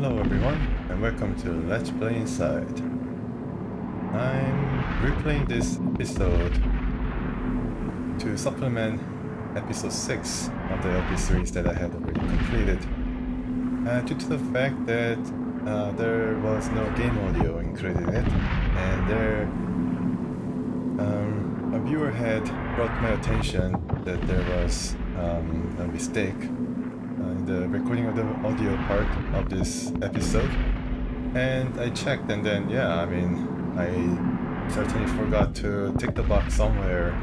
Hello everyone, and welcome to Let's Play Inside. I'm replaying this episode to supplement episode 6 of the LP series that I had already completed. Due to the fact that there was no game audio included in it, and a viewer had brought my attention that there was a mistake in the recording of the audio part of this episode, and I checked, and then I certainly forgot to tick the box somewhere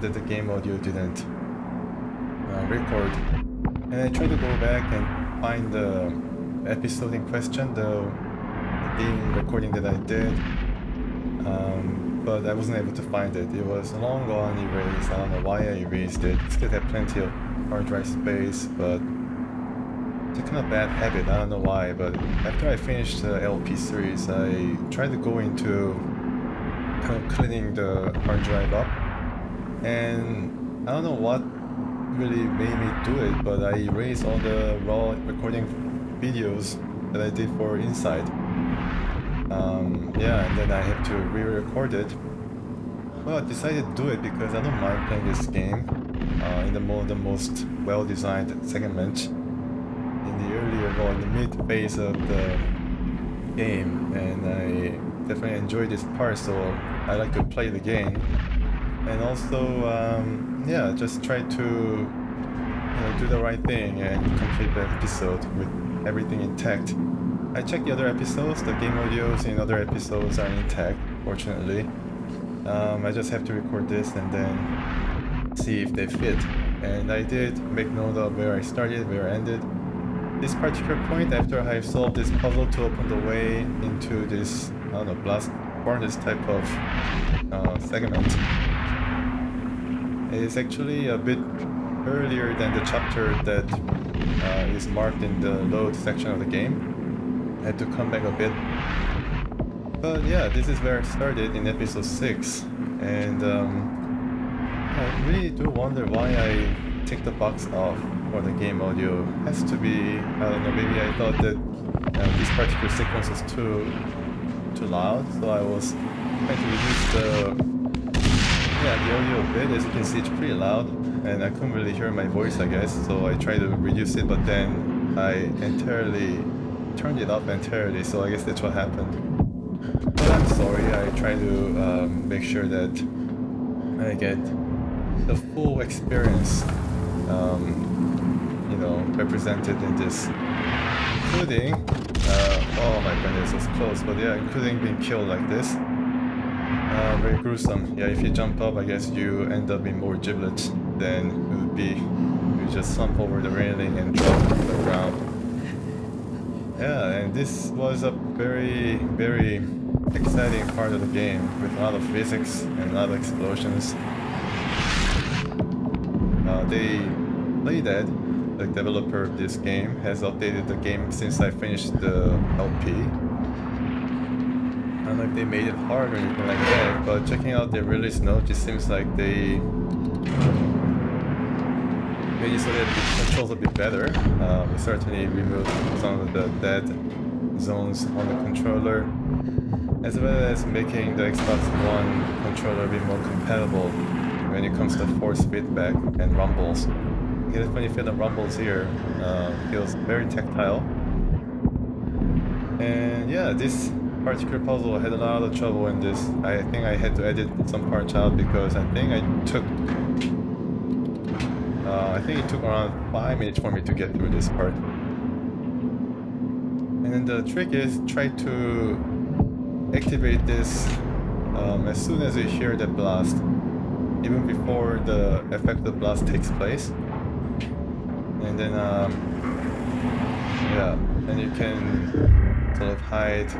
that the game audio didn't record, and I tried to go back and find the episode in question, the game recording that I did, but I wasn't able to find it. It was long gone, erased. I don't know why I erased it. Still had plenty of hard drive space, but it's a kind of bad habit, I don't know why. But after I finished the LP series, I tried to go into kind of cleaning the hard drive up, and I don't know what really made me do it, but I erased all the raw recording videos that I did for Inside. And then I have to re-record it. Well, I decided to do it because I don't mind playing this game in the most well-designed segment in the mid phase of the game, and I definitely enjoy this part, so I like to play the game, and also just try to do the right thing and complete the episode with everything intact. I checked the other episodes, the game audios in other episodes are intact, fortunately. I just have to record this and then see if they fit. And I did make note of where I started, where I ended. This particular point, after I have solved this puzzle to open the way into this, blast furnace type of segment, it is actually a bit earlier than the chapter that is marked in the load section of the game. I had to come back a bit, but yeah, this is where I started in episode 6, and I really do wonder why I ticked the box off for the game audio. Has to be, I don't know, maybe I thought that this particular sequence was too loud, so I was trying to reduce the audio a bit. As you can see, it's pretty loud, and I couldn't really hear my voice, I guess, so I tried to reduce it, but then I turned it up entirely, so I guess that's what happened. But I'm sorry, I try to make sure that I get the full experience represented in this, including oh my goodness, it was close, but yeah, including being killed like this. Very gruesome. Yeah, if you jump up, I guess you end up in more giblets than it would be if you just slump over the railing and drop to the ground. Yeah, and this was a very, very exciting part of the game with a lot of physics and a lot of explosions. Playdead, the developer of this game, has updated the game since I finished the LP. I don't know if they made it hard or anything like that, but checking out their release note, it seems like they made it so that the controls a bit better. We certainly removed some of the dead zones on the controller, as well as making the Xbox One controller a bit more compatible when it comes to force feedback and rumbles. You can definitely feel the rumbles here. Feels very tactile. And yeah, this particular puzzle, I had a lot of trouble in this. I think I had to edit some parts out because I think it took around 5 minutes for me to get through this part. And then the trick is try to activate this as soon as you hear the blast, even before the effect of the blast takes place. And then then you can sort of hide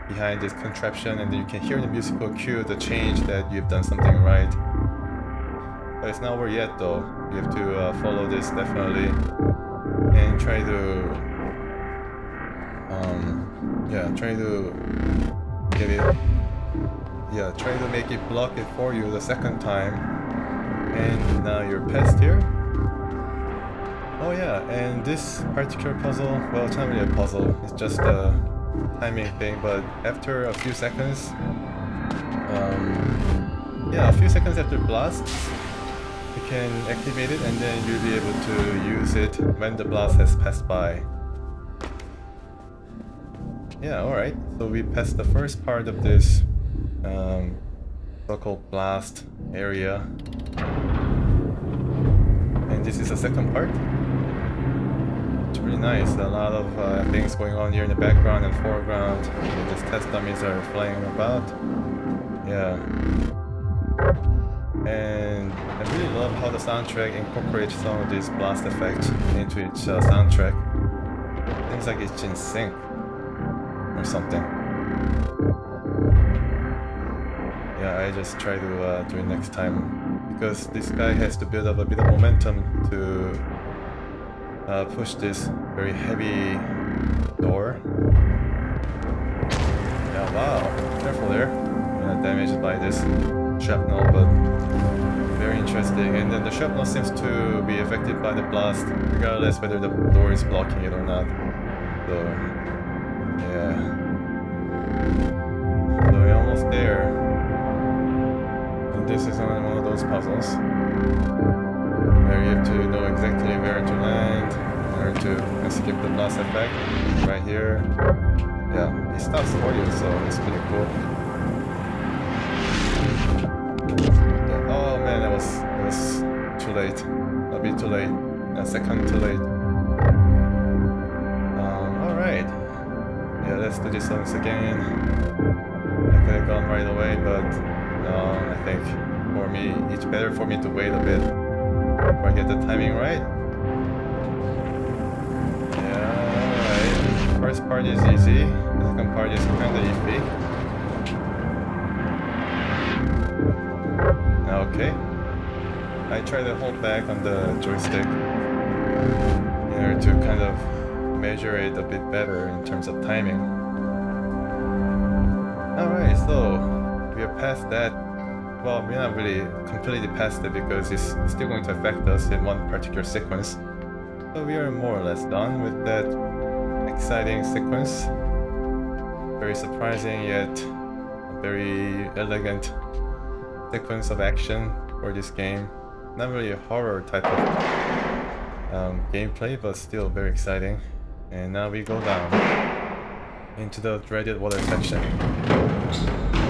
behind this contraption, and then you can hear the musical cue, the change that you've done something right. But it's not over yet though. You have to follow this definitely and try to get it. Yeah, try to make it block it for you the second time. And now you're past here. Oh yeah, and this particular puzzle, well, it's not really a puzzle, it's just a timing thing, but after a few seconds, yeah, a few seconds after blast, you can activate it and then you'll be able to use it when the blast has passed by. Yeah, alright, so we passed the first part of this so-called blast area. And this is the second part. It's really nice, a lot of things going on here in the background and foreground. And these test dummies are flying about. Yeah. And I really love how the soundtrack incorporates some of these blast effects into its soundtrack. Seems like it's in sync or something. Yeah, I just try to do it next time because this guy has to build up a bit of momentum to push this very heavy door. Yeah, wow, careful there. You're not damaged by this shrapnel, but very interesting. And then the shrapnel seems to be affected by the blast, regardless whether the door is blocking it or not. So, yeah. So we're almost there. And this is one of those puzzles where you have to know exactly where to land in order to escape the blast effect. Right here. Yeah, it stops the audio, so it's pretty cool. Yeah. Oh man, it was too late. A bit too late. A second too late. Alright. Yeah, let's do this once again. I could have gone right away, but no, I think for me, it's better for me to wait a bit before I get the timing right. Yeah, alright. First part is easy, the second part is kinda iffy. Okay. I try to hold back on the joystick in order to kind of measure it a bit better in terms of timing. Alright, so we are past that. Well, we're not really completely past it because it's still going to affect us in one particular sequence. So we are more or less done with that exciting sequence. Very surprising yet very elegant sequence of action for this game. Not really a horror type of gameplay, but still very exciting. And now we go down into the dreaded water section.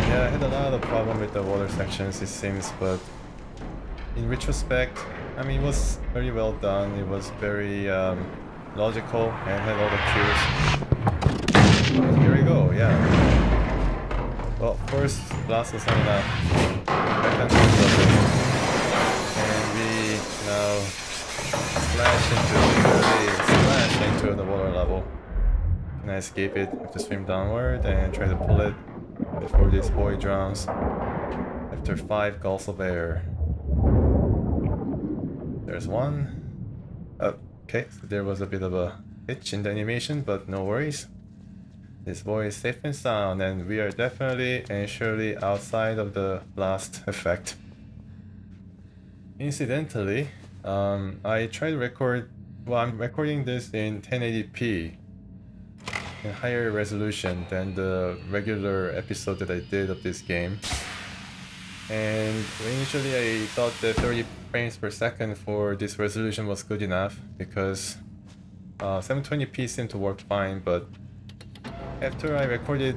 Yeah, I had a lot of problem with the water sections, it seems, but in retrospect, I mean, it was very well done. It was very logical and had all the cues. And here we go, yeah. Well, first blast was not enough. Second was it. And we now splash into the water level. Can I escape it? I have to swim downward and try to pull it before this boy drowns after 5 gulps of air. There's one. Okay, so there was a bit of a hitch in the animation, but no worries. This boy is safe and sound, and we are definitely and surely outside of the blast effect. Incidentally, I tried to record, well, I'm recording this in 1080p in higher resolution than the regular episode that I did of this game. And initially I thought that 30 frames per second for this resolution was good enough because 720p seemed to work fine, but after I recorded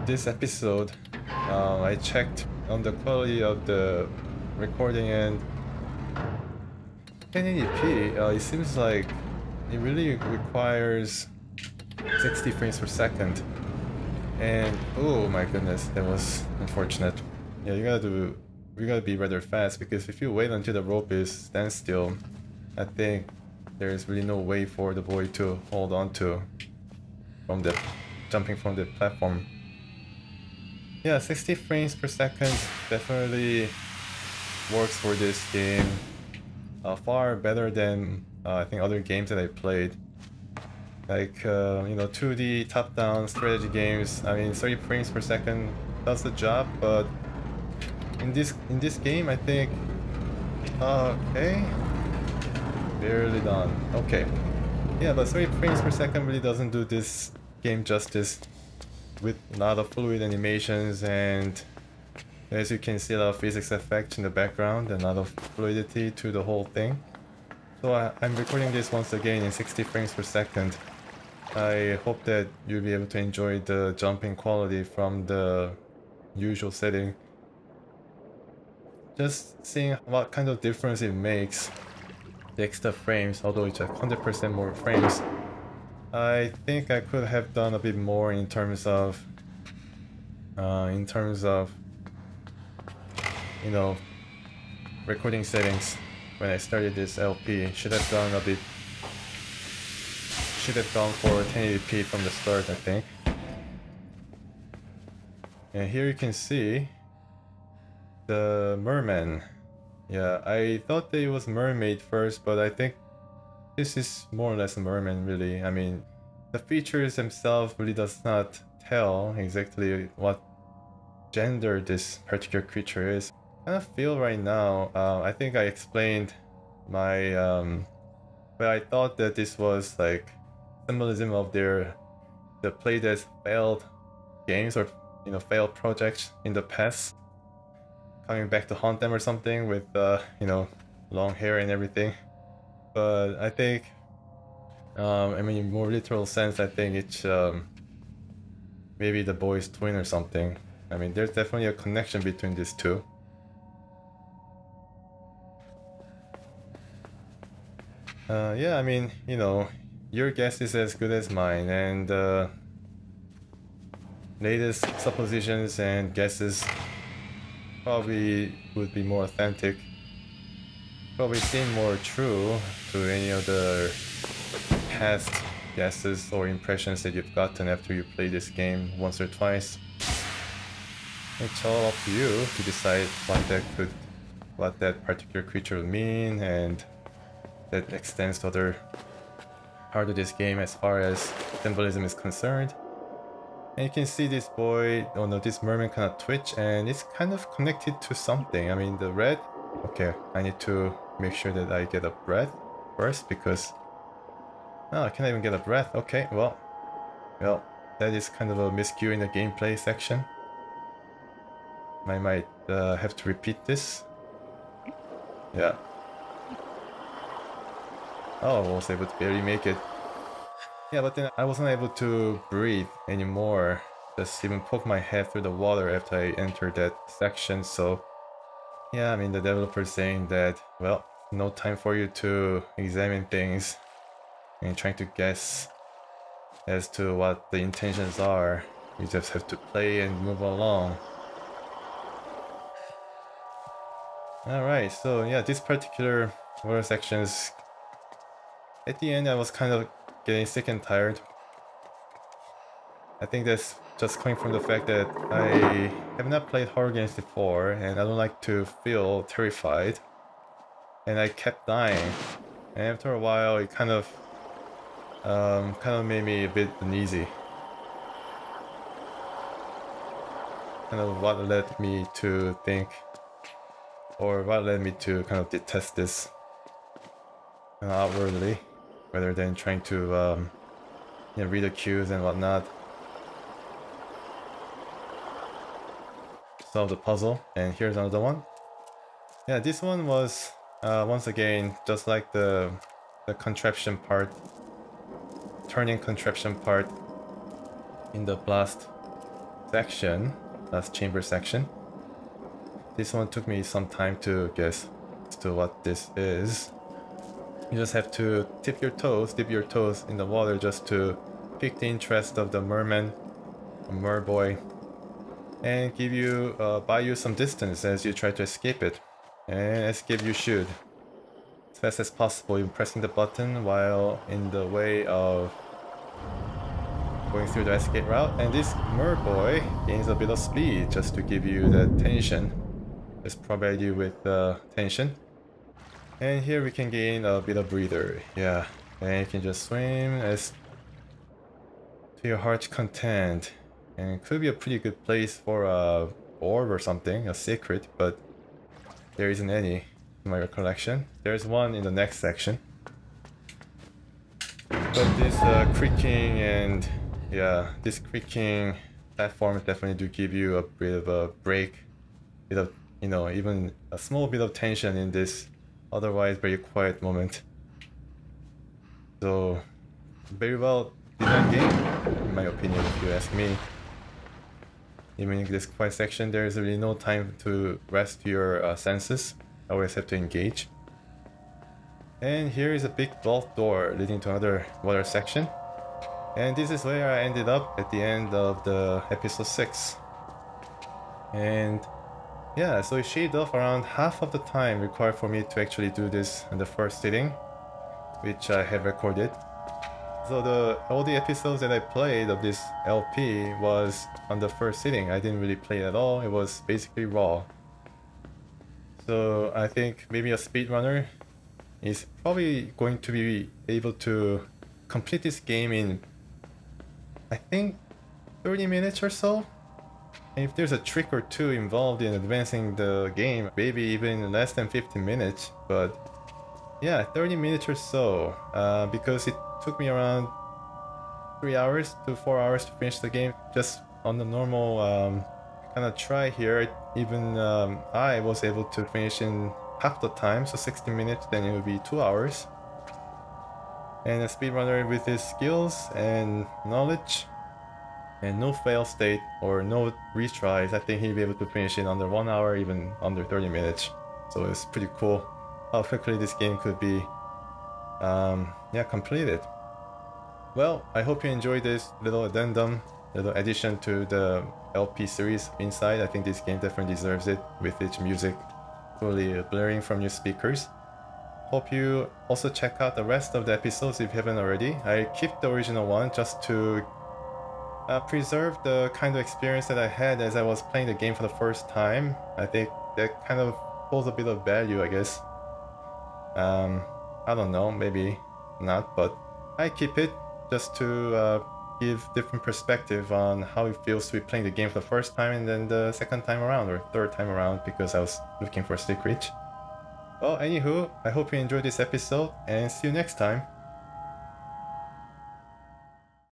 this episode, I checked on the quality of the recording, and 1080p, it seems like it really requires 60 frames per second. And oh my goodness, that was unfortunate. Yeah, you gotta be rather fast, because if you wait until the rope is standstill, I think there's really no way for the boy to hold on to from the jumping from the platform. Yeah, 60 frames per second definitely works for this game. Far better than I think other games that I played. Like you know, 2D top-down strategy games. I mean, 30 frames per second does the job, but in this game, I think okay, Barely done. Okay. Yeah, but 30 frames per second really doesn't do this game justice with a lot of fluid animations, and as you can see, a lot of physics effects in the background and a lot of fluidity to the whole thing. So I'm recording this once again in 60 frames per second. I hope that you'll be able to enjoy the jumping quality from the usual setting. Just seeing what kind of difference it makes, the extra frames, although it's like 100% more frames. I think I could have done a bit more in terms of you know, recording settings. When I started this LP, should have gone for 1080p from the start, I think. And here you can see the merman. Yeah, I thought that it was mermaid first, but I think this is more or less a merman, really. I mean, the features themselves really does not tell exactly what gender this particular creature is. I kind of feel right now, I think I explained my, but I thought that this was like symbolism of the Playdead failed games, or failed projects in the past, coming back to haunt them or something with long hair and everything. But I think, I mean, in more literal sense, I think it's maybe the boy's twin or something. I mean, there's definitely a connection between these two. Yeah, I mean, your guess is as good as mine, and latest suppositions and guesses probably would be more authentic. Probably seem more true to any of the past guesses or impressions that you've gotten after you play this game once or twice. It's all up to you to decide what that particular creature would mean, and that extends to other part of this game as far as symbolism is concerned. And you can see this boy, this merman kind of twitch, and it's kind of connected to something. I mean, the red. Okay, I need to make sure that I get a breath first, because I can't even get a breath. Okay, well, that is kind of a miscue in the gameplay section. I might have to repeat this. Yeah. Oh, I was able to barely make it. Yeah, but then I wasn't able to breathe anymore. Just even poke my head through the water after I entered that section, so... Yeah, I mean, the developer's saying that, well, no time for you to examine things and trying to guess as to what the intentions are. You just have to play and move along. Alright, so yeah, this particular water sections, at the end I was kind of getting sick and tired. I think that's just coming from the fact that I have not played horror games before, and I don't like to feel terrified. And I kept dying, and after a while it kind of made me a bit uneasy. Kind of what led me to think, or what led me to kind of detest this outwardly, rather than trying to read the cues and whatnot. Solve the puzzle, and here's another one. Yeah, this one was once again just like the contraption part, turning contraption part in the blast chamber section. This one took me some time to guess as to what this is. You just have to dip your toes in the water just to pique the interest of the merman, merboy, and buy you some distance as you try to escape it. And escape you should, as fast as possible, even pressing the button while in the way of going through the escape route. And this merboy gains a bit of speed just to give you that tension, just provide you with tension. And here we can gain a bit of breather, yeah, and you can just swim as to your heart's content. And it could be a pretty good place for a orb or something, a secret, but there isn't any in my recollection. There's one in the next section. But this creaking and yeah, this creaking platforms definitely do give you a bit of a break, bit of, you know, even a small bit of tension in this otherwise very quiet moment. So very well designed game, in my opinion, if you ask me. Even in this quiet section, there is really no time to rest your senses. Always have to engage. And here is a big vault door leading to another water section. And this is where I ended up at the end of the episode 6. And yeah, so it shaved off around half of the time required for me to actually do this in the first sitting, which I have recorded. So all the episodes that I played of this LP was on the first sitting. I didn't really play it at all. It was basically raw. So I think maybe a speedrunner is probably going to be able to complete this game in, I think, 30 minutes or so. And if there's a trick or two involved in advancing the game, maybe even less than 15 minutes. But yeah, 30 minutes or so, because it took me around 3 hours to 4 hours to finish the game. Just on the normal kind of try here, even I was able to finish in half the time, so 60 minutes, then it would be 2 hours. And a speedrunner with his skills and knowledge and no fail state or no retries, I think he'll be able to finish in under 1 hour, even under 30 minutes. So it's pretty cool how quickly this game could be completed. Well, I hope you enjoyed this little addendum, little addition to the LP series Inside. I think this game definitely deserves it with its music fully blaring from your speakers. Hope you also check out the rest of the episodes if you haven't already. I keep the original one just to preserve the kind of experience that I had as I was playing the game for the first time. I think that kind of holds a bit of value, I guess. I don't know, maybe not, but I keep it just to give different perspective on how it feels to be playing the game for the first time and then the second time around or third time around, because I was looking for Stick Reach. Well, anywho, I hope you enjoyed this episode and see you next time.